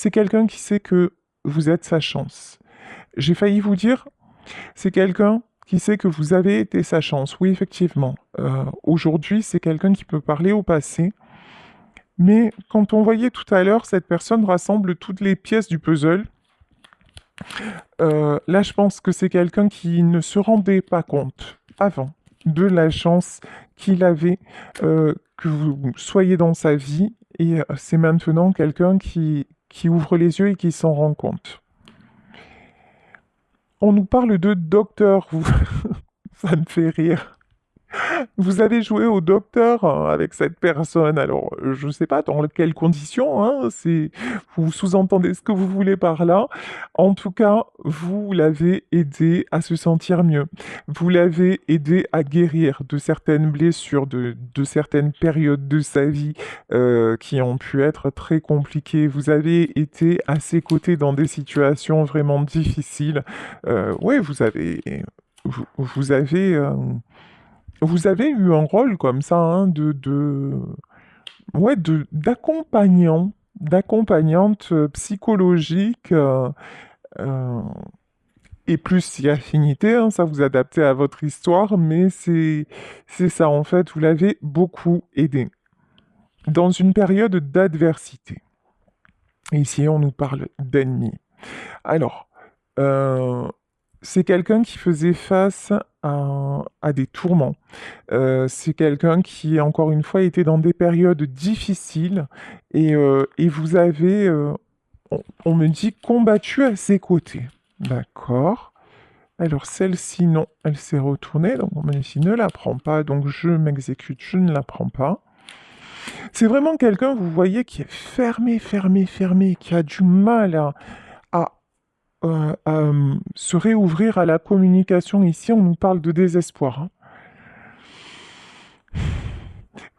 c'est quelqu'un qui sait que vous êtes sa chance. J'ai failli vous dire, c'est quelqu'un qui sait que vous avez été sa chance. Oui, effectivement. Aujourd'hui, c'est quelqu'un qui peut parler au passé. Mais quand on voyait tout à l'heure, cette personne rassemble toutes les pièces du puzzle. Là, je pense que c'est quelqu'un qui ne se rendait pas compte avant de la chance qu'il avait que vous soyez dans sa vie. Et c'est maintenant quelqu'un qui ouvre les yeux et qui s'en rend compte. On nous parle de docteur, ça me fait rire. Vous avez joué au docteur avec cette personne, alors je ne sais pas dans quelles conditions, hein, vous sous-entendez ce que vous voulez par là. En tout cas, vous l'avez aidé à se sentir mieux. Vous l'avez aidé à guérir de certaines blessures, de certaines périodes de sa vie qui ont pu être très compliquées. Vous avez été à ses côtés dans des situations vraiment difficiles. Oui, vous avez vous avez eu un rôle comme ça, hein, ouais, d'accompagnante psychologique, euh, et plus si affinité, hein, ça vous adaptez à votre histoire, mais c'est ça en fait, vous l'avez beaucoup aidé dans une période d'adversité. Et ici, on nous parle d'ennemis. Alors, euh, c'est quelqu'un qui faisait face à des tourments. C'est quelqu'un qui, encore une fois, était dans des périodes difficiles et vous avez, on me dit, combattu à ses côtés. D'accord. Alors celle-ci, non, elle s'est retournée, donc on me dit, ne la prends pas, donc je m'exécute, je ne la prends pas. C'est vraiment quelqu'un, vous voyez, qui est fermé, qui a du mal à se réouvrir à la communication. Ici, on nous parle de désespoir, hein.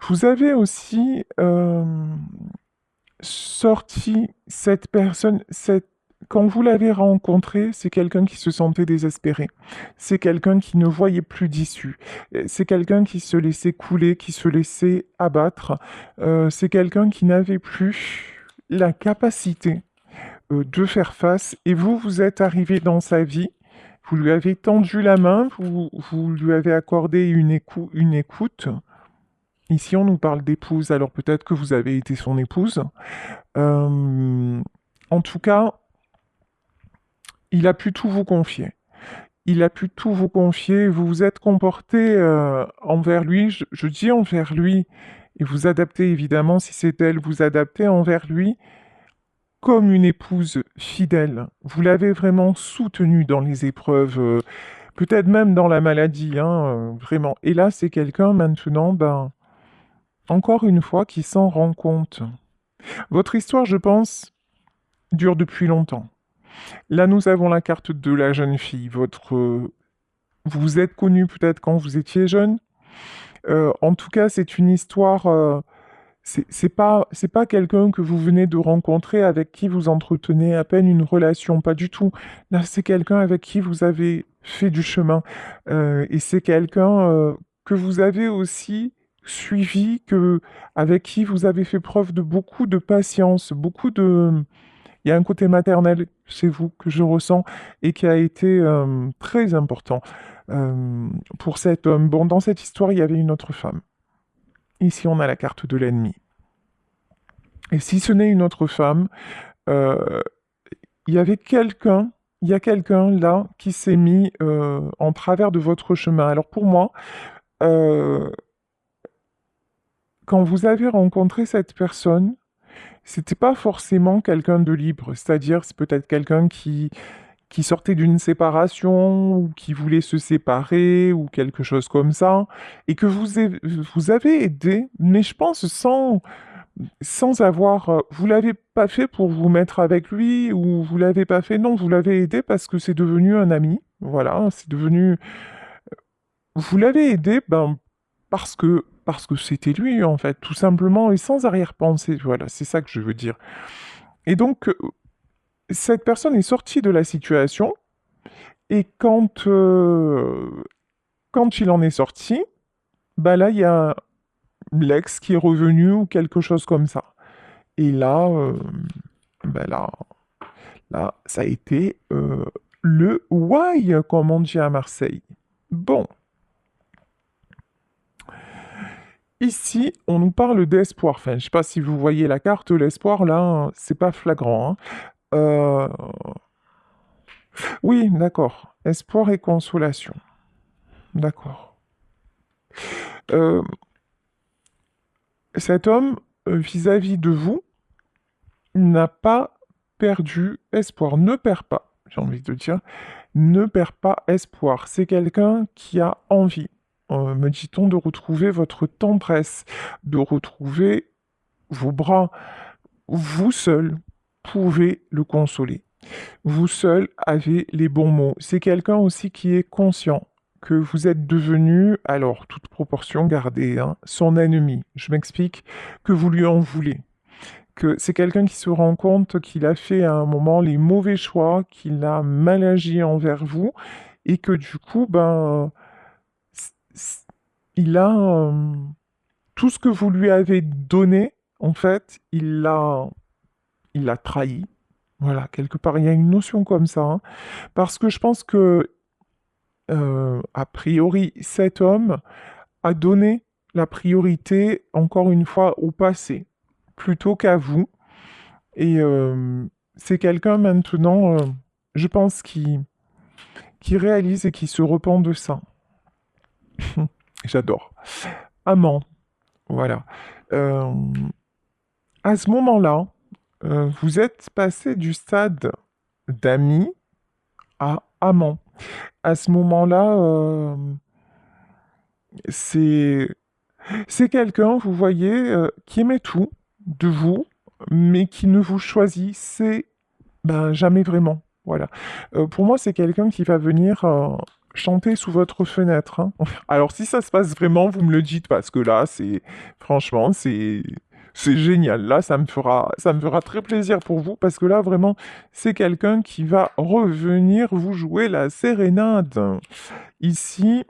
Vous avez aussi sorti cette personne, quand vous l'avez rencontré, c'est quelqu'un qui se sentait désespéré. C'est quelqu'un qui ne voyait plus d'issue. C'est quelqu'un qui se laissait couler, qui se laissait abattre. C'est quelqu'un qui n'avait plus la capacité de faire face. Et vous, vous êtes arrivé dans sa vie. Vous lui avez tendu la main, vous lui avez accordé une écoute. Ici, on nous parle d'épouse, alors peut-être que vous avez été son épouse. Euh, En tout cas, il a pu tout vous confier. Il a pu tout vous confier. Vous vous êtes comporté envers lui. Je dis envers lui, et vous adaptez évidemment, si c'est elle, vous adaptez envers lui comme une épouse fidèle. Vous l'avez vraiment soutenu dans les épreuves, peut-être même dans la maladie, hein, vraiment. Et là, c'est quelqu'un maintenant, ben, encore une fois, qui s'en rend compte. Votre histoire, je pense, dure depuis longtemps. Là, nous avons la carte de la jeune fille. Vous vous êtes connu peut-être quand vous étiez jeune. En tout cas, c'est une histoire. C'est pas quelqu'un que vous venez de rencontrer avec qui vous entretenez à peine une relation, pas du tout. Là, c'est quelqu'un avec qui vous avez fait du chemin. Et c'est quelqu'un que vous avez aussi suivi, avec qui vous avez fait preuve de beaucoup de patience, il y a un côté maternel chez vous que je ressens et qui a été très important pour cet homme. Bon, dans cette histoire, il y avait une autre femme. Ici, on a la carte de l'ennemi. Et si ce n'est une autre femme, euh, il y avait quelqu'un, il y a quelqu'un là qui s'est mis en travers de votre chemin. Alors pour moi, euh, quand vous avez rencontré cette personne, c'était pas forcément quelqu'un de libre, c'est-à-dire c'est peut-être quelqu'un qui sortait d'une séparation ou qui voulait se séparer ou quelque chose comme ça, et que vous avez aidé, mais je pense sans avoir... vous l'avez pas fait pour vous mettre avec lui ou vous l'avez pas fait, non, vous l'avez aidé parce que c'est devenu un ami, voilà, c'est devenu... Vous l'avez aidé, ben, parce que c'était lui, en fait, tout simplement, et sans arrière-pensée, voilà, c'est ça que je veux dire. Et donc, cette personne est sortie de la situation, et quand il en est sorti, bah là, il y a l'ex qui est revenu ou quelque chose comme ça. Et là, Ben là, ça a été le why, comme on dit à Marseille. Bon, ici, on nous parle d'espoir. Enfin, je sais pas si vous voyez la carte, l'espoir, là, c'est pas flagrant, hein. Euh, Oui, d'accord. Espoir et consolation. D'accord. Euh, Cet homme, vis-à-vis de vous, n'a pas perdu espoir. Ne perd pas, j'ai envie de dire. Ne perd pas espoir. C'est quelqu'un qui a envie, me dit-on, de retrouver votre tendresse, de retrouver vos bras. Vous seul pouvez le consoler. Vous seul avez les bons mots. C'est quelqu'un aussi qui est conscient que vous êtes devenu, alors toute proportion gardée, hein, son ennemi. Je m'explique, que vous lui en voulez. Que c'est quelqu'un qui se rend compte qu'il a fait à un moment les mauvais choix, qu'il a mal agi envers vous, et que du coup, ben, il a tout ce que vous lui avez donné, en fait, il l'a trahi. Voilà, quelque part, il y a une notion comme ça, hein. Parce que je pense que, a priori, cet homme a donné la priorité, encore une fois, au passé, plutôt qu'à vous. Et c'est quelqu'un maintenant, je pense, qui réalise et qui se repent de ça. J'adore. Amant, voilà. Euh, à ce moment-là, vous êtes passé du stade d'ami à amant. À ce moment-là, c'est c'est quelqu'un, vous voyez, qui aimait tout de vous, mais qui ne vous choisissait ben, jamais vraiment. Voilà. Pour moi, c'est quelqu'un qui va venir chanter sous votre fenêtre, hein. Alors, si ça se passe vraiment, vous me le dites, parce que là, franchement, c'est génial. Là, ça me fera très plaisir pour vous, parce que là, vraiment, c'est quelqu'un qui va revenir vous jouer la sérénade. Ici,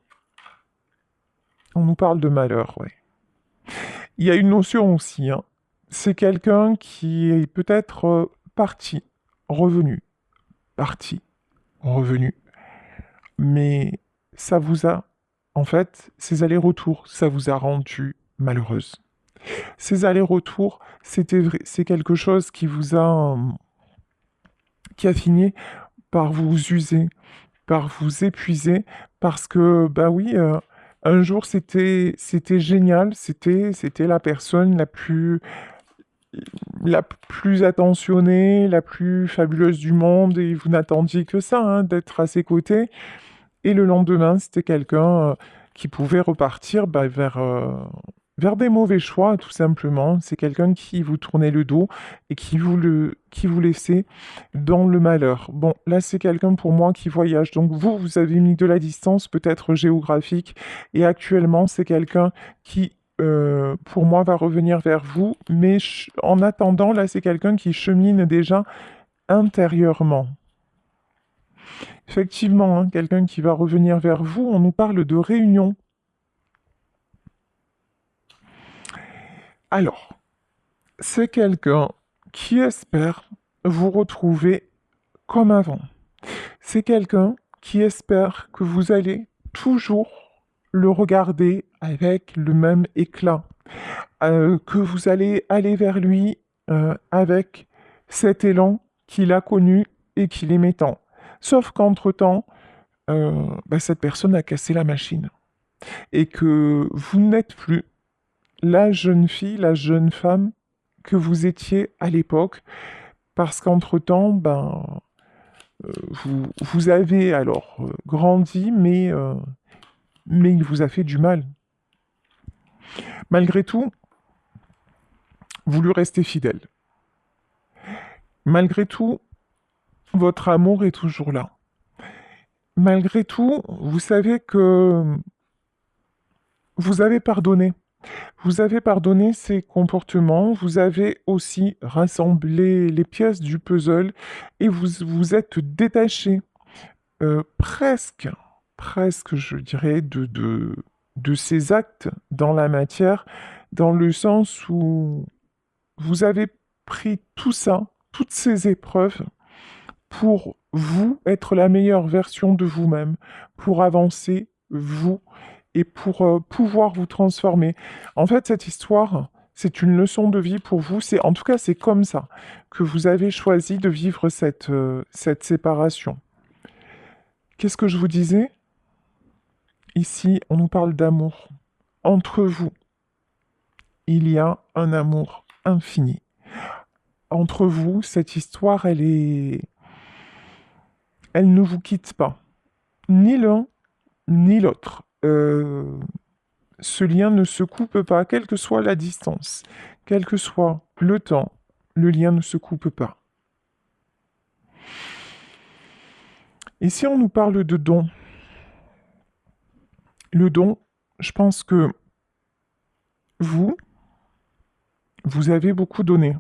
on nous parle de malheur, ouais. Il y a une notion aussi, hein. C'est quelqu'un qui est peut-être parti, revenu, parti, revenu. Mais ça vous a, en fait, ces allers-retours, ça vous a rendu malheureuse. Ces allers-retours, c'est quelque chose qui a fini par vous user, par vous épuiser, parce que, bah oui, un jour c'était génial, c'était la personne la plus attentionnée, la plus fabuleuse du monde, et vous n'attendiez que ça, hein, d'être à ses côtés. Et le lendemain, c'était quelqu'un qui pouvait repartir bah, vers des mauvais choix, tout simplement. C'est quelqu'un qui vous tournait le dos et qui vous laissait dans le malheur. Bon, là, c'est quelqu'un pour moi qui voyage. Donc vous avez mis de la distance, peut-être géographique, et actuellement, c'est quelqu'un qui, pour moi, va revenir vers vous. Mais en attendant, là, c'est quelqu'un qui chemine déjà intérieurement. Effectivement, hein, quelqu'un qui va revenir vers vous, on nous parle de réunion. Alors, c'est quelqu'un qui espère vous retrouver comme avant. C'est quelqu'un qui espère que vous allez toujours le regarder avec le même éclat, que vous allez aller vers lui avec cet élan qu'il a connu et qu'il aimait tant. Sauf qu'entre-temps, bah, cette personne a cassé la machine et que vous n'êtes plus la jeune fille, la jeune femme que vous étiez à l'époque, parce qu'entre-temps, ben, vous avez alors grandi, mais il vous a fait du mal. Malgré tout, vous lui restez fidèle. Malgré tout, votre amour est toujours là. Malgré tout, vous savez que vous avez pardonné. Vous avez pardonné ses comportements, vous avez aussi rassemblé les pièces du puzzle et vous vous êtes détaché presque, presque, je dirais, de ses actes dans la matière, dans le sens où vous avez pris tout ça, toutes ces épreuves pour vous être la meilleure version de vous-même, pour avancer vous et pour pouvoir vous transformer. En fait, cette histoire, c'est une leçon de vie pour vous. En tout cas, c'est comme ça que vous avez choisi de vivre cette séparation. Qu'est-ce que je vous disais? Ici, on nous parle d'amour. Entre vous, il y a un amour infini. Entre vous, cette histoire, elle ne vous quitte pas. Ni l'un, ni l'autre. Ce lien ne se coupe pas, quelle que soit la distance, quel que soit le temps, le lien ne se coupe pas. Ici, on nous parle de don. Le don, je pense que vous avez beaucoup donné.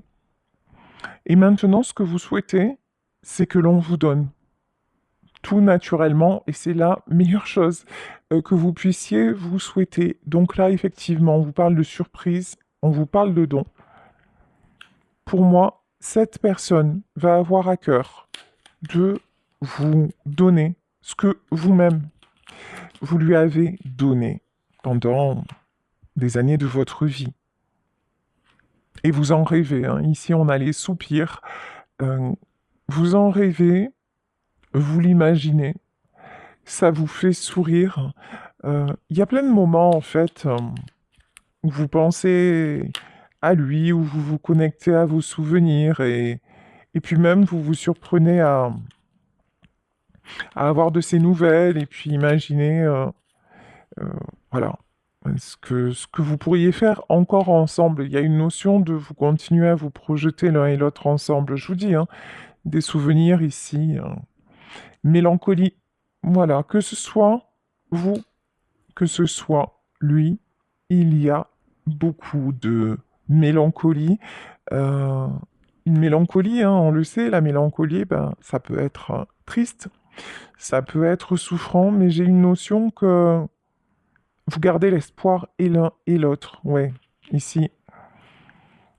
Et maintenant, ce que vous souhaitez, c'est que l'on vous donne tout naturellement, et c'est la meilleure chose que vous puissiez vous souhaiter. Donc là, effectivement, on vous parle de surprise, on vous parle de don. Pour moi, cette personne va avoir à cœur de vous donner ce que vous-même, vous lui avez donné pendant des années de votre vie. Et vous en rêvez, hein. Ici, on a les soupirs. Vous en rêvez, vous l'imaginez, ça vous fait sourire. Il y a plein de moments, en fait, où vous pensez à lui, où vous vous connectez à vos souvenirs, et puis même, vous vous surprenez à avoir de ses nouvelles, et puis imaginer, voilà, ce que vous pourriez faire encore ensemble. Il y a une notion de vous continuer à vous projeter l'un et l'autre ensemble. Je vous dis, hein, des souvenirs ici, mélancolie. Voilà, que ce soit vous, que ce soit lui, il y a beaucoup de mélancolie. Euh, une mélancolie, hein, on le sait, la mélancolie, ben, ça peut être triste, ça peut être souffrant, mais j'ai une notion que vous gardez l'espoir et l'un et l'autre. Ouais, ici,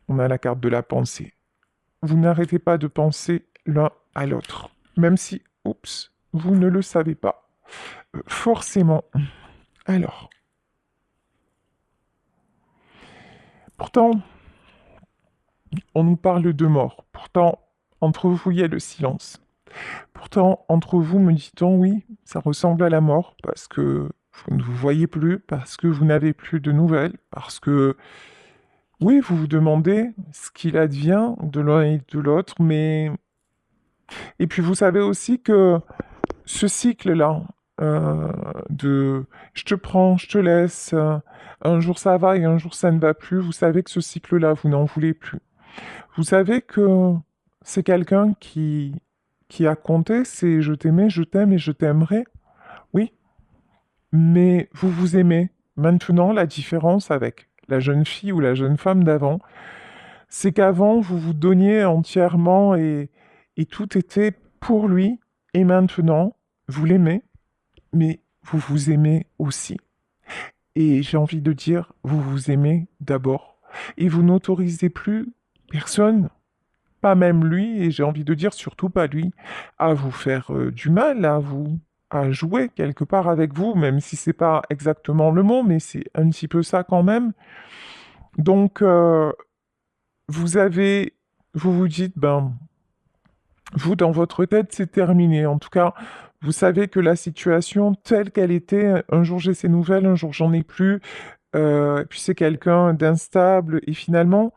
on a la carte de la pensée. Vous n'arrêtez pas de penser l'un à l'autre, même si, oups, vous ne le savez pas. Forcément. Alors, pourtant, on nous parle de mort. Pourtant, entre vous, il y a le silence. Pourtant, entre vous, me dit-on, oui, ça ressemble à la mort, parce que vous ne vous voyez plus, parce que vous n'avez plus de nouvelles, parce que, oui, vous vous demandez ce qu'il advient de l'un et de l'autre, mais... Et puis vous savez aussi que ce cycle-là, de je te prends, je te laisse, un jour ça va et un jour ça ne va plus, vous savez que ce cycle-là, vous n'en voulez plus. Vous savez que c'est quelqu'un qui a compté, c'est je t'aimais, je t'aime et je t'aimerai. Oui, mais vous vous aimez. Maintenant, la différence avec la jeune fille ou la jeune femme d'avant, c'est qu'avant, vous vous donniez entièrement et tout était pour lui. Et maintenant, vous l'aimez, mais vous vous aimez aussi. Et j'ai envie de dire, vous vous aimez d'abord. Et vous n'autorisez plus personne, pas même lui, et j'ai envie de dire surtout pas lui, à vous faire du mal, à jouer quelque part avec vous, même si c'est pas exactement le mot, mais c'est un petit peu ça quand même. Donc, vous avez, vous vous dites, ben, vous, dans votre tête, c'est terminé. En tout cas, vous savez que la situation telle qu'elle était, un jour j'ai ces nouvelles, un jour j'en ai plus, et puis c'est quelqu'un d'instable, et finalement,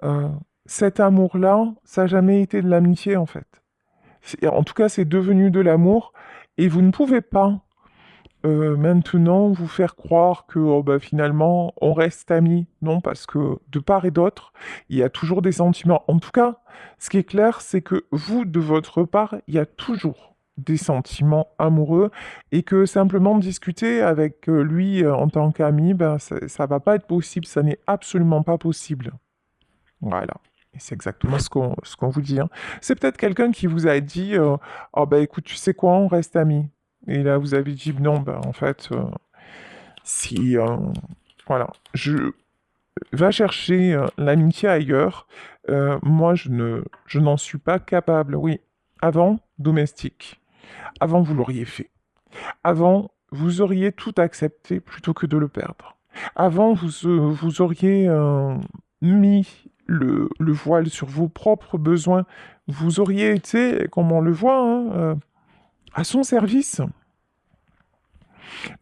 euh, cet amour-là, ça n'a jamais été de l'amitié, en fait. En tout cas, c'est devenu de l'amour, et vous ne pouvez pas maintenant vous faire croire que oh, bah, finalement on reste amis. Non, parce que de part et d'autre, il y a toujours des sentiments. En tout cas, ce qui est clair, c'est que vous, de votre part, il y a toujours des sentiments amoureux et que simplement discuter avec lui en tant qu'ami, ben, ça va pas être possible, ça n'est absolument pas possible. Voilà. Et c'est exactement ce qu'on vous dit, hein. C'est peut-être quelqu'un qui vous a dit oh bah écoute, tu sais quoi, on reste amis. Et là, vous avez dit non, bah en fait, si voilà, je va chercher l'amitié ailleurs. Moi, je n'en suis pas capable, oui. Avant, domestique. Avant, vous l'auriez fait. Avant, vous auriez tout accepté plutôt que de le perdre. Avant, vous auriez mis le voile sur vos propres besoins. Vous auriez été, comme on le voit, hein, à son service.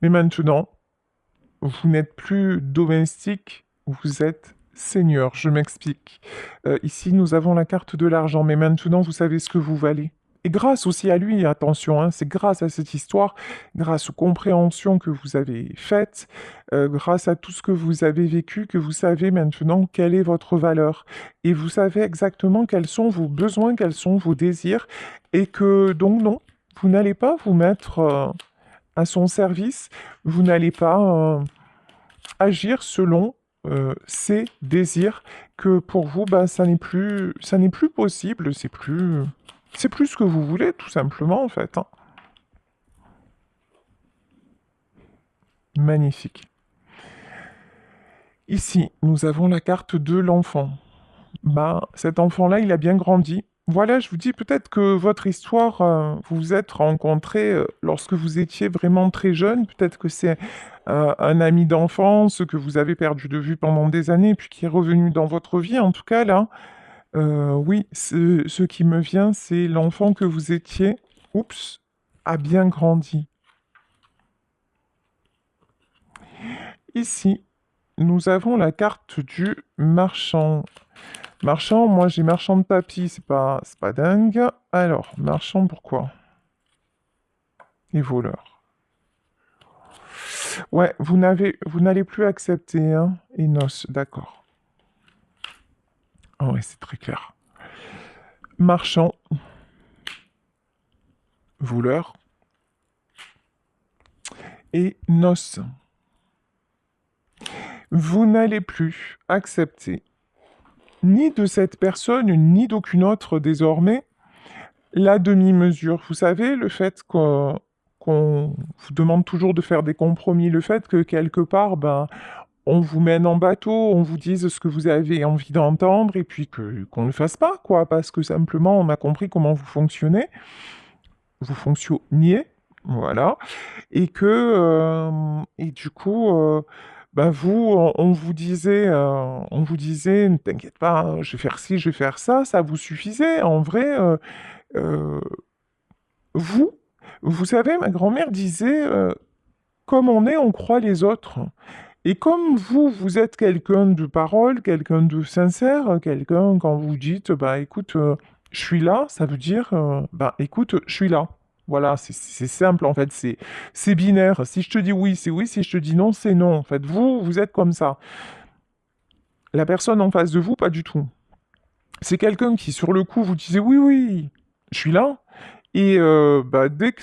Mais maintenant, vous n'êtes plus domestique, vous êtes seigneur. Je m'explique. Ici, nous avons la carte de l'argent, mais maintenant, vous savez ce que vous valez. Et grâce aussi à lui, attention, hein, c'est grâce à cette histoire, grâce aux compréhensions que vous avez faites, grâce à tout ce que vous avez vécu, que vous savez maintenant quelle est votre valeur. Et vous savez exactement quels sont vos besoins, quels sont vos désirs, et que donc non, vous n'allez pas vous mettre à son service, vous n'allez pas agir selon ses désirs, que pour vous, bah, ça n'est plus possible, c'est plus ce que vous voulez, tout simplement, en fait, hein. Magnifique. Ici, nous avons la carte de l'enfant. Bah, cet enfant-là, il a bien grandi. Voilà, je vous dis peut-être que votre histoire, vous vous êtes rencontrés lorsque vous étiez vraiment très jeune. Peut-être que c'est un ami d'enfance que vous avez perdu de vue pendant des années, puis qui est revenu dans votre vie. En tout cas, là, oui, ce qui me vient, c'est l'enfant que vous étiez, oups, a bien grandi. Ici, nous avons la carte du marchand. Marchand, moi j'ai marchand de tapis, c'est pas dingue. Alors, marchand, pourquoi? Et voleur. Ouais, vous n'allez plus accepter, hein. Et noces, d'accord. Ah ouais, c'est très clair. Marchand, voleur et noces. Vous n'allez plus accepter ni de cette personne, ni d'aucune autre désormais, la demi-mesure. Vous savez, le fait qu'on vous demande toujours de faire des compromis, le fait que quelque part, ben, on vous mène en bateau, on vous dise ce que vous avez envie d'entendre, et puis qu'on ne le fasse pas, quoi, parce que simplement on a compris comment vous fonctionniez, voilà, et et du coup, bah vous, on vous disait, ne t'inquiète pas, hein, je vais faire ci, je vais faire ça vous suffisait. En vrai, euh, vous, vous savez, ma grand-mère disait, comme on est, on croit les autres. Et comme vous, vous êtes quelqu'un de parole, quelqu'un de sincère, quelqu'un, quand vous dites, bah écoute, je suis là, ça veut dire, bah écoute, je suis là. Voilà, c'est simple en fait, c'est binaire. Si je te dis oui, c'est oui, si je te dis non, c'est non. En fait, vous êtes comme ça. La personne en face de vous, pas du tout. C'est quelqu'un qui, sur le coup, vous disait oui, oui, je suis là. Et bah, dès que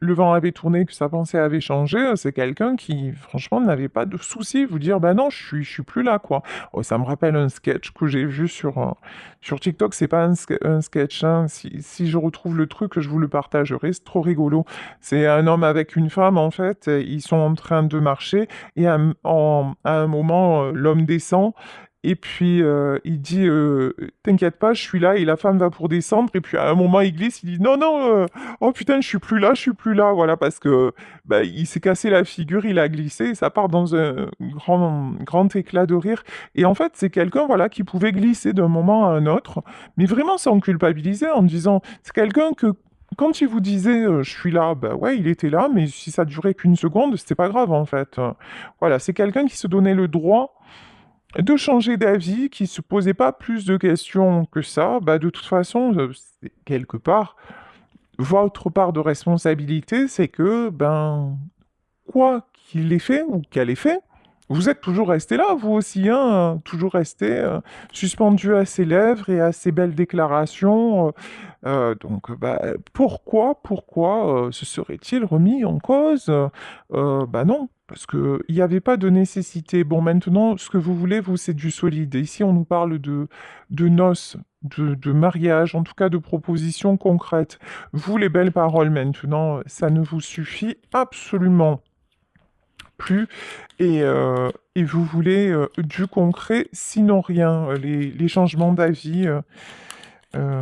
le vent avait tourné, que sa pensée avait changé, c'est quelqu'un qui, franchement, n'avait pas de souci, vous dire, bah non, je suis plus là, quoi. Oh, ça me rappelle un sketch que j'ai vu sur TikTok, c'est pas un sketch, hein. Si je retrouve le truc, je vous le partagerai, c'est trop rigolo. C'est un homme avec une femme, en fait, ils sont en train de marcher, et à un moment, l'homme descend, et puis il dit t'inquiète pas, je suis là et la femme va pour descendre et puis à un moment il glisse, il dit non non oh putain je suis plus là voilà parce que bah, il s'est cassé la figure, il a glissé et ça part dans un grand éclat de rire et en fait c'est quelqu'un voilà qui pouvait glisser d'un moment à un autre mais vraiment sans culpabiliser en disant c'est quelqu'un que quand il vous disait je suis là, bah ouais, il était là, mais si ça durait qu'une seconde, c'était pas grave en fait. Voilà, c'est quelqu'un qui se donnait le droit de changer d'avis, qui se posait pas plus de questions que ça, bah de toute façon, c'est quelque part, votre part de responsabilité, c'est que, ben, quoi qu'il ait fait ou qu'elle ait fait, vous êtes toujours resté là, vous aussi, hein, toujours resté suspendu à ses lèvres et à ses belles déclarations. Donc, bah, pourquoi se serait-il remis en cause? Bah non, parce qu'il n'y avait pas de nécessité. Bon, maintenant, ce que vous voulez, vous, c'est du solide. Ici, on nous parle de noces, de mariage, en tout cas de propositions concrètes. Vous, les belles paroles, maintenant, ça ne vous suffit absolument plus et vous voulez du concret, sinon rien. Les changements d'avis, euh,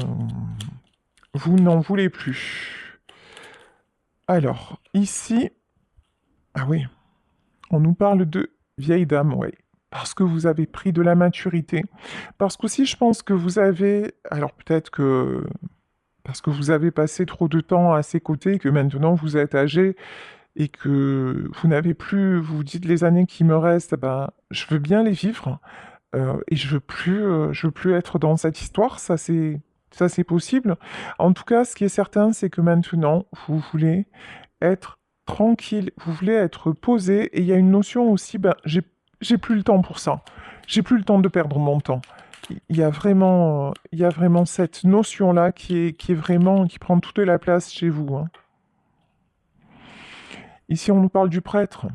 vous n'en voulez plus. Alors, ici, ah oui, on nous parle de vieille dame, oui. Parce que vous avez pris de la maturité. Parce qu'aussi, je pense que vous avez... Alors peut-être que... Parce que vous avez passé trop de temps à ses côtés, que maintenant vous êtes âgé et que vous n'avez plus... Vous vous dites les années qui me restent, ben, je veux bien les vivre et je veux plus être dans cette histoire. Ça c'est possible. En tout cas, ce qui est certain, c'est que maintenant, vous voulez être tranquille, vous voulez être posé, et il y a une notion aussi, ben, j'ai plus le temps pour ça. J'ai plus le temps de perdre mon temps. Il y a vraiment cette notion-là qui est vraiment, qui prend toute la place chez vous, hein. Ici, on nous parle du prêtre.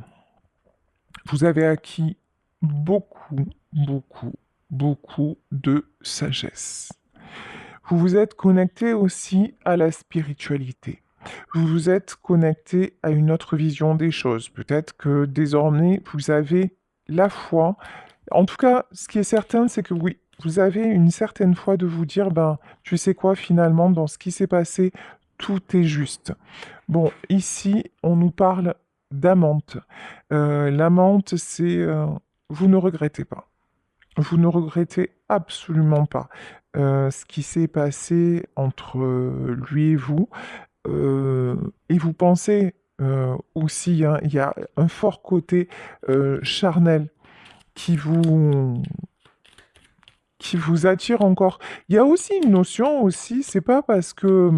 Vous avez acquis beaucoup, beaucoup, beaucoup de sagesse. Vous vous êtes connecté aussi à la spiritualité. Vous vous êtes connecté à une autre vision des choses. Peut-être que désormais, vous avez la foi. En tout cas, ce qui est certain, c'est que oui, vous avez une certaine foi de vous dire, ben, tu sais quoi, finalement, dans ce qui s'est passé, tout est juste. Bon, ici, on nous parle d'amante. L'amante, c'est vous ne regrettez pas. Vous ne regrettez absolument pas ce qui s'est passé entre lui et vous pensez aussi, hein, il y a un fort côté charnel qui vous, qui vous attire encore. Il y a aussi une notion aussi, c'est pas parce que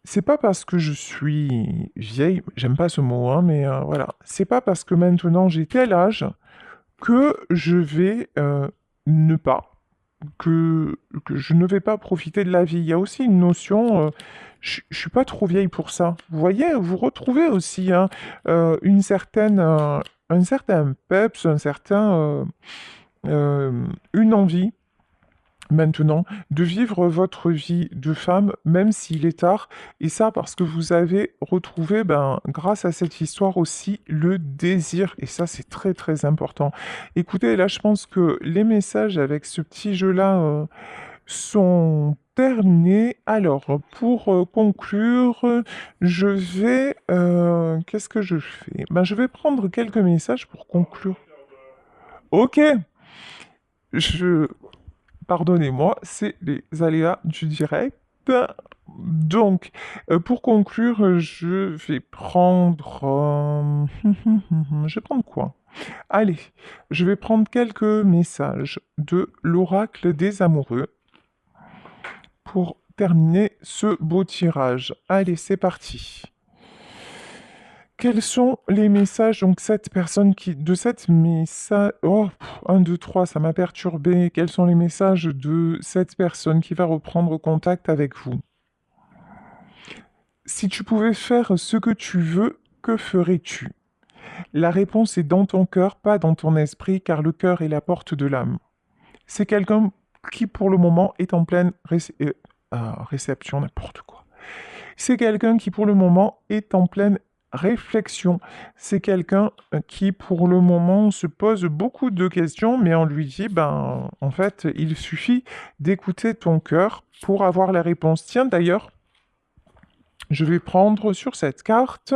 je suis vieille, j'aime pas ce mot, hein, mais voilà, c'est pas parce que maintenant j'ai tel âge que je vais ne pas, que je ne vais pas profiter de la vie. Il y a aussi une notion, je suis pas trop vieille pour ça. Vous voyez, vous retrouvez aussi hein, une certaine, un certain peps, une envie maintenant de vivre votre vie de femme, même s'il est tard, et ça parce que vous avez retrouvé, ben, grâce à cette histoire aussi, le désir, et ça c'est très très important. Écoutez, là je pense que les messages avec ce petit jeu-là sont terminés. Alors, pour conclure, je vais... qu'est-ce que je fais? Ben, je vais prendre quelques messages pour conclure. Ok, je... Pardonnez-moi, c'est les aléas du direct. Donc, pour conclure, je vais prendre... je vais prendre quoi? Allez, je vais prendre quelques messages de l'oracle des amoureux pour terminer ce beau tirage. Allez, c'est parti. Quels sont les messages, donc cette personne qui, de cette message, oh, 1, 2, 3, ça m'a perturbé. Quels sont les messages de cette personne qui va reprendre contact avec vous? Si tu pouvais faire ce que tu veux, que ferais-tu? La réponse est dans ton cœur, pas dans ton esprit, car le cœur est la porte de l'âme. C'est quelqu'un qui, pour le moment, est en pleine réception, n'importe quoi. C'est quelqu'un qui, pour le moment, est en pleine réflexion. C'est quelqu'un qui, pour le moment, se pose beaucoup de questions, mais on lui dit, ben, en fait, il suffit d'écouter ton cœur pour avoir la réponse. Tiens, d'ailleurs, je vais prendre sur cette carte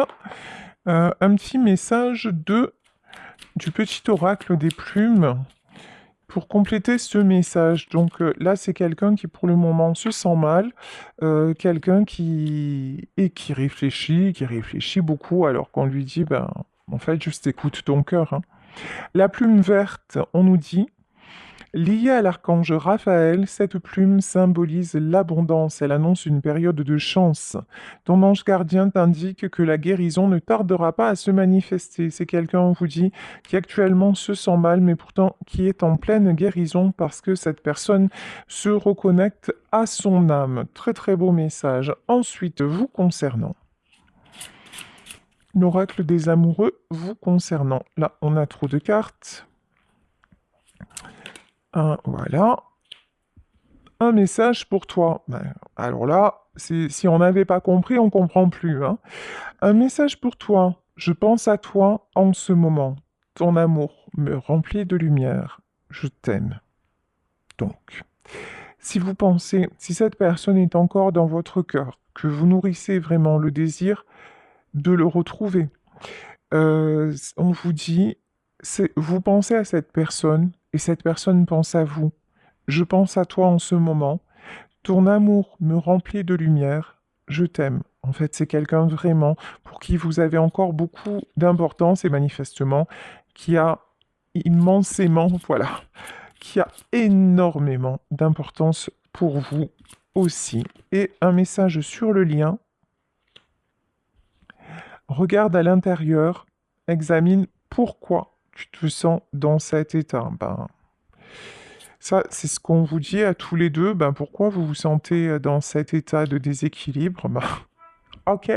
un petit message du petit oracle des plumes pour compléter ce message. Donc là, c'est quelqu'un qui, pour le moment, se sent mal, quelqu'un qui réfléchit beaucoup, alors qu'on lui dit, ben, en fait, juste écoute ton cœur, hein. La plume verte, on nous dit, liée à l'archange Raphaël, cette plume symbolise l'abondance. Elle annonce une période de chance. Ton ange gardien t'indique que la guérison ne tardera pas à se manifester. C'est quelqu'un, on vous dit, qui actuellement se sent mal, mais pourtant qui est en pleine guérison parce que cette personne se reconnecte à son âme. Très très beau message. Ensuite, vous concernant. L'oracle des amoureux vous concernant. Là, on a trop de cartes. Voilà. Un message pour toi. Ben, alors là, si on n'avait pas compris, on comprend plus, hein. Un message pour toi. Je pense à toi en ce moment. Ton amour me remplit de lumière. Je t'aime. Donc, si vous pensez, si cette personne est encore dans votre cœur, que vous nourrissez vraiment le désir de le retrouver, on vous dit, vous pensez à cette personne et cette personne pense à vous. Je pense à toi en ce moment. Ton amour me remplit de lumière. Je t'aime. En fait, c'est quelqu'un vraiment pour qui vous avez encore beaucoup d'importance et manifestement qui a immensément, voilà, qui a énormément d'importance pour vous aussi. Et un message sur le lien. Regarde à l'intérieur, examine pourquoi tu te sens dans cet état. Ben, ça, c'est ce qu'on vous dit à tous les deux. Ben, pourquoi vous vous sentez dans cet état de déséquilibre? Ben, ok.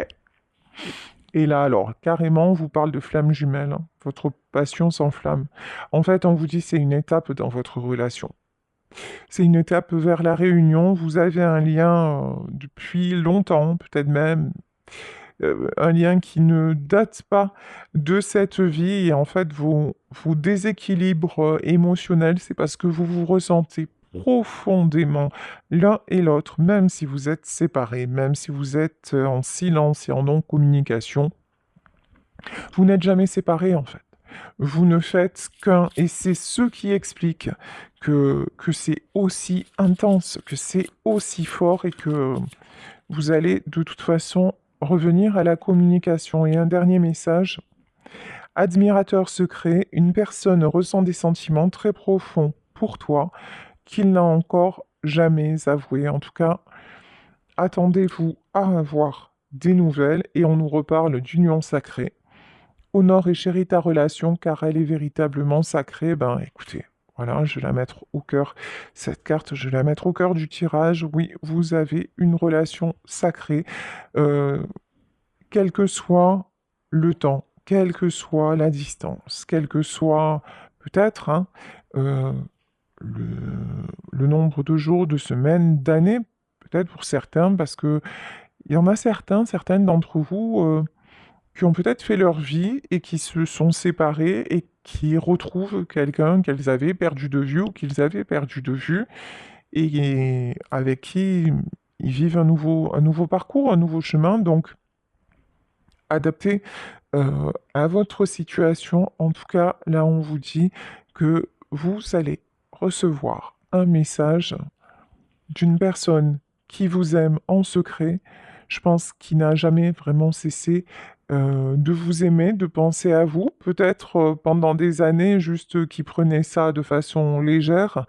Et là, alors, carrément, on vous parle de flamme jumelle, hein. Votre passion s'enflamme. En fait, on vous dit c'est une étape dans votre relation. C'est une étape vers la réunion. Vous avez un lien depuis longtemps, peut-être même un lien qui ne date pas de cette vie. Et en fait, vos déséquilibres émotionnels, c'est parce que vous vous ressentez profondément l'un et l'autre, même si vous êtes séparés, même si vous êtes en silence et en non-communication. Vous n'êtes jamais séparés en fait. Vous ne faites qu'un, et c'est ce qui explique que c'est aussi intense, que c'est aussi fort et que vous allez de toute façon revenir à la communication. Et un dernier message, admirateur secret, une personne ressent des sentiments très profonds pour toi qu'il n'a encore jamais avoués. En tout cas, attendez-vous à avoir des nouvelles et on nous reparle d'union sacrée. Honore et chéris ta relation car elle est véritablement sacrée. Ben écoutez, voilà, je vais la mettre au cœur. Cette carte, je vais la mettre au cœur du tirage. Oui, vous avez une relation sacrée. Euh, Quel que soit le temps, quelle que soit la distance, quel que soit peut-être hein, euh, le, le nombre de jours, de semaines, d'années, peut-être pour certains, parce que il y en a certains, certaines d'entre vous qui ont peut-être fait leur vie et qui se sont séparés et qui retrouvent quelqu'un qu'elles avaient perdu de vue ou qu'ils avaient perdu de vue et avec qui ils vivent un nouveau parcours, un nouveau chemin. Donc, adapté à votre situation. En tout cas, là, on vous dit que vous allez recevoir un message d'une personne qui vous aime en secret, je pense qu'il n'a jamais vraiment cessé de vous aimer, de penser à vous, peut-être pendant des années, juste qui prenait ça de façon légère,